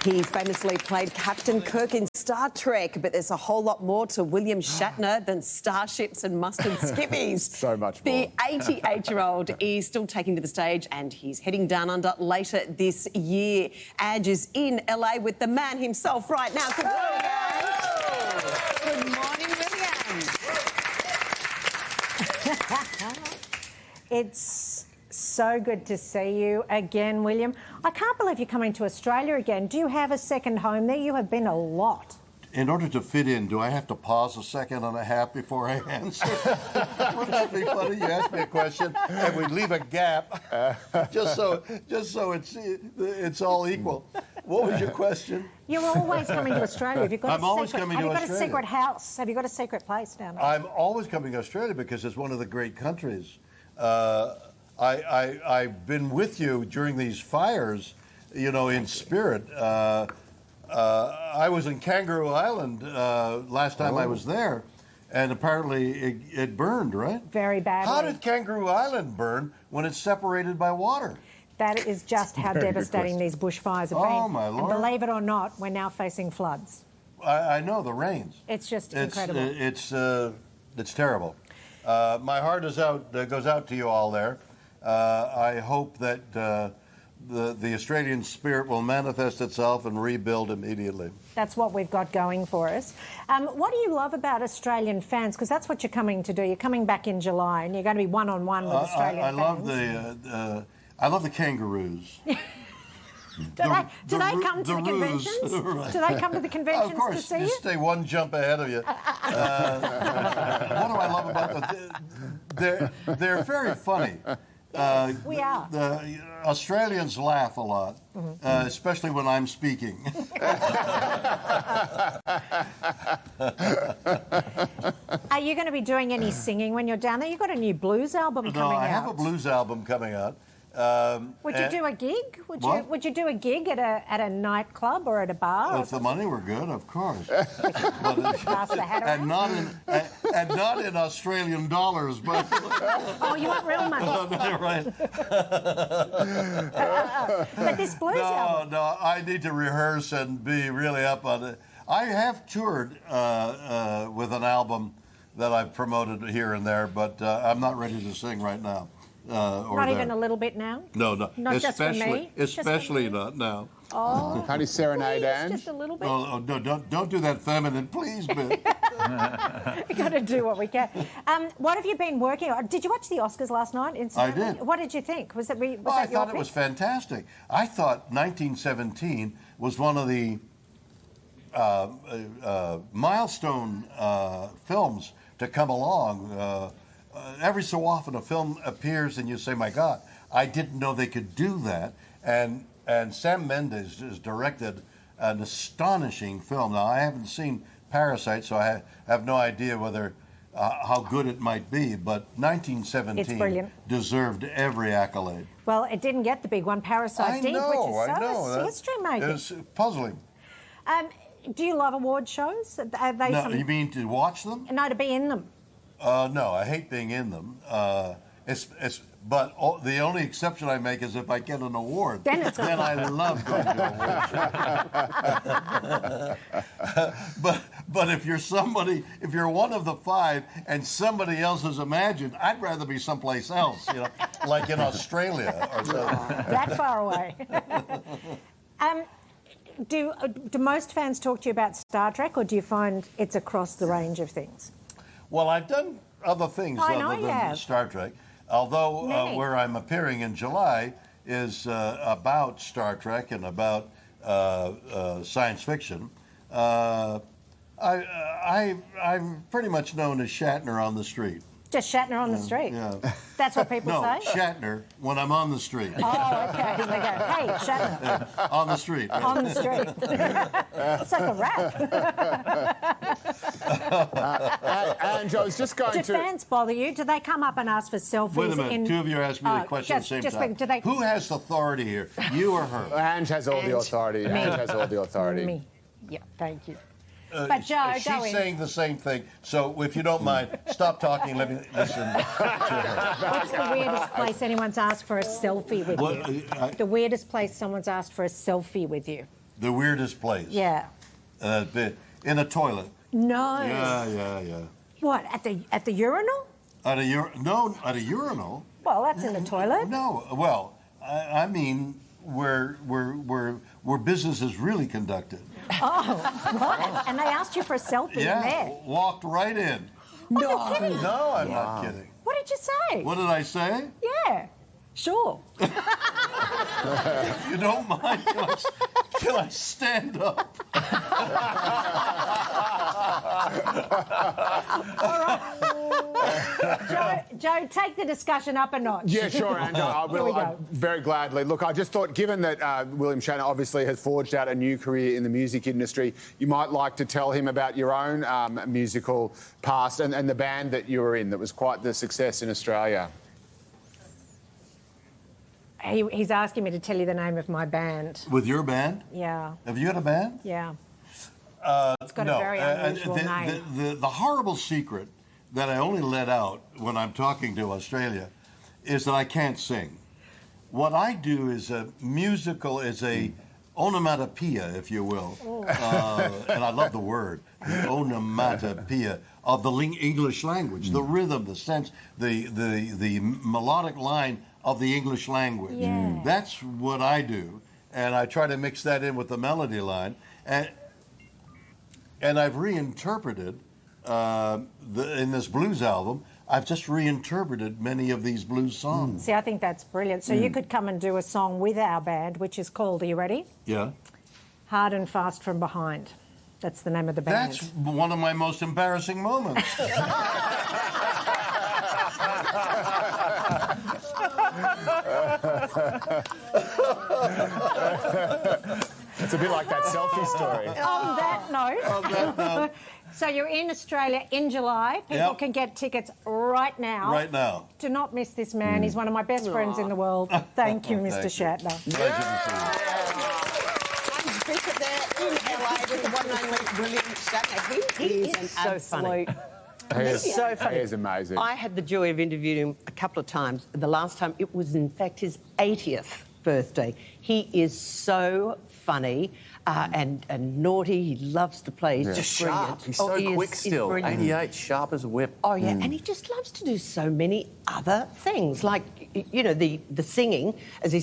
He famously played Captain Kirk in Star Trek, but there's a whole lot more to William Shatner than starships and mustard skippies. So much more. The 88-year-old is still taking to the stage and he's heading down under later this year. Adge is in LA with the man himself right now. Good morning, Adge. Good morning, William. It's so good to see you again, William. I can't believe you're coming to Australia again. Do you have a second home there? You have been a lot. In order to fit in, do I have to pause a second and a half before I answer? Wouldn't that be funny? You ask me a question and we leave a gap just so it's all equal. What was your question? You're always coming to Australia. Have you got I'm always coming to Have you got Australia. a secret house? Have you got a secret place down there? I'm always coming to Australia because it's one of the great countries. I've been with you during these fires, you know, in spirit. I was in Kangaroo Island last time I was there, and apparently it burned, right? Very badly. How did Kangaroo Island burn when it's separated by water? That is just how devastating these bushfires have been. Oh, my Lord. And believe it or not, we're now facing floods. I know, the rains. It's just incredible. It's terrible. My heart goes out to you all there. I hope that the Australian spirit will manifest itself and rebuild immediately. That's what we've got going for us. What do you love about Australian fans? Because that's what you're coming to do. You're coming back in July and you're going to be one-on-one with Australian fans. I love the kangaroos. Do they come to the conventions? Right. Do they come to the conventions of course, to see you? you? Stay one jump ahead of you. What do I love about them? They're very funny. We are. The Australians laugh a lot, especially when I'm speaking. Are you going to be doing any singing when you're down there? You've got a new blues album coming out. No, I have a blues album coming out. Would you do a gig? What? Would you do a gig at a nightclub or at a bar? If the money were good, of course. Pass the hat and around? not in Australian dollars, but Oh, you want real money? right. But this blues album. No, I need to rehearse and be really up on it. I have toured with an album that I've promoted here and there, but I'm not ready to sing right now. Not even a little bit now? No. Not just for me? Especially not now. Oh. Can't you serenade please, Ange? just a little bit. No, don't do that feminine, please, Ben. We've got to do what we can. What have you been working on? Did you watch the Oscars last night? Incidentally? I did. What did you think? Was that your I thought it pick? was fantastic. I thought 1917 was one of the milestone films to come along. Every so often a film appears and you say, my God, I didn't know they could do that. And Sam Mendes has directed an astonishing film. Now, I haven't seen Parasite, so I have no idea whether how good it might be, but 1917 deserved every accolade. Well, it didn't get the big one. Parasite did, which is so history-making. It's puzzling. Do you love award shows? Are they No, you mean to watch them? No, to be in them. No, I hate being in them. But the only exception I make is if I get an award. Then I love going to awards. But if you're one of the five and somebody else is imagined, I'd rather be someplace else, you know, like in Australia or something. That far away. Do most fans talk to you about Star Trek, or do you find it's across the range of things? Well, I've done other things other than Star Trek. Although where I'm appearing in July is about Star Trek and about science fiction. I'm pretty much known as Shatner on the street. Just Shatner on the street? Yeah. That's what people say? No, Shatner when I'm on the street. Oh, okay. They go, hey, Shatner. On the street. Right? On the street. It's like a rap. Ange, I was just going Do fans bother you? Do they come up and ask for selfies? Wait a minute. Two of you are asking me the question at the same time. Who has authority here? You or her? Ange has all the authority. Me. Ange has all the authority. Me. Yeah, thank you. But Joe, she's saying the same thing. So if you don't mind, stop talking. Let me listen to her. What's the weirdest place anyone's asked for a selfie with you? The weirdest place someone's asked for a selfie with you? the weirdest place. Yeah. In a toilet. No. Yeah. What, at the urinal? At a urinal. Well, that's in the toilet. No, well, I mean where business is really conducted. Oh, what? And they asked you for a selfie in there. Walked right in. No. You're kidding. No, I'm not kidding. What did you say? What did I say? Yeah. Sure. If you don't mind, can I stand up? Joe, take the discussion up a notch. Yeah, sure, and I Here we will go. very gladly. Look, I just thought, given that William Shatner obviously has forged out a new career in the music industry, you might like to tell him about your own musical past and the band that you were in that was quite the success in Australia. He's asking me to tell you the name of my band. With your band? Yeah. Have you had a band? Yeah. It's got a very unusual name. The horrible secret that I only let out when I'm talking to Australia is that I can't sing. What I do is a onomatopoeia, if you will, and I love the word, the onomatopoeia of the English language, the rhythm, the sense, the melodic line of the English language. Yeah. That's what I do, and I try to mix that in with the melody line, and I've reinterpreted in this blues album. I've just reinterpreted many of these blues songs. See, I think that's brilliant. So you could come and do a song with our band, which is called, are you ready? Yeah. Hard and Fast from Behind. That's the name of the band. That's one of my most embarrassing moments. It's a bit like that selfie story. On that note, so you're in Australia in July. People can get tickets right now. Right now. Do not miss this man. He's one of my best friends in the world. Thank you, Mr. Shatner. Pleasure to see you. And Bishop there in LA with the one and only William Shatner. He is an so absolute... He's so funny. He is amazing. I had the joy of interviewing him a couple of times. The last time, it was in fact his 80th birthday. He is so funny and naughty. He loves to play. He's just sharp. brilliant. He's so quick still. 88, sharp as a whip. Oh, yeah, and he just loves to do so many other things, like, you know, the singing, as he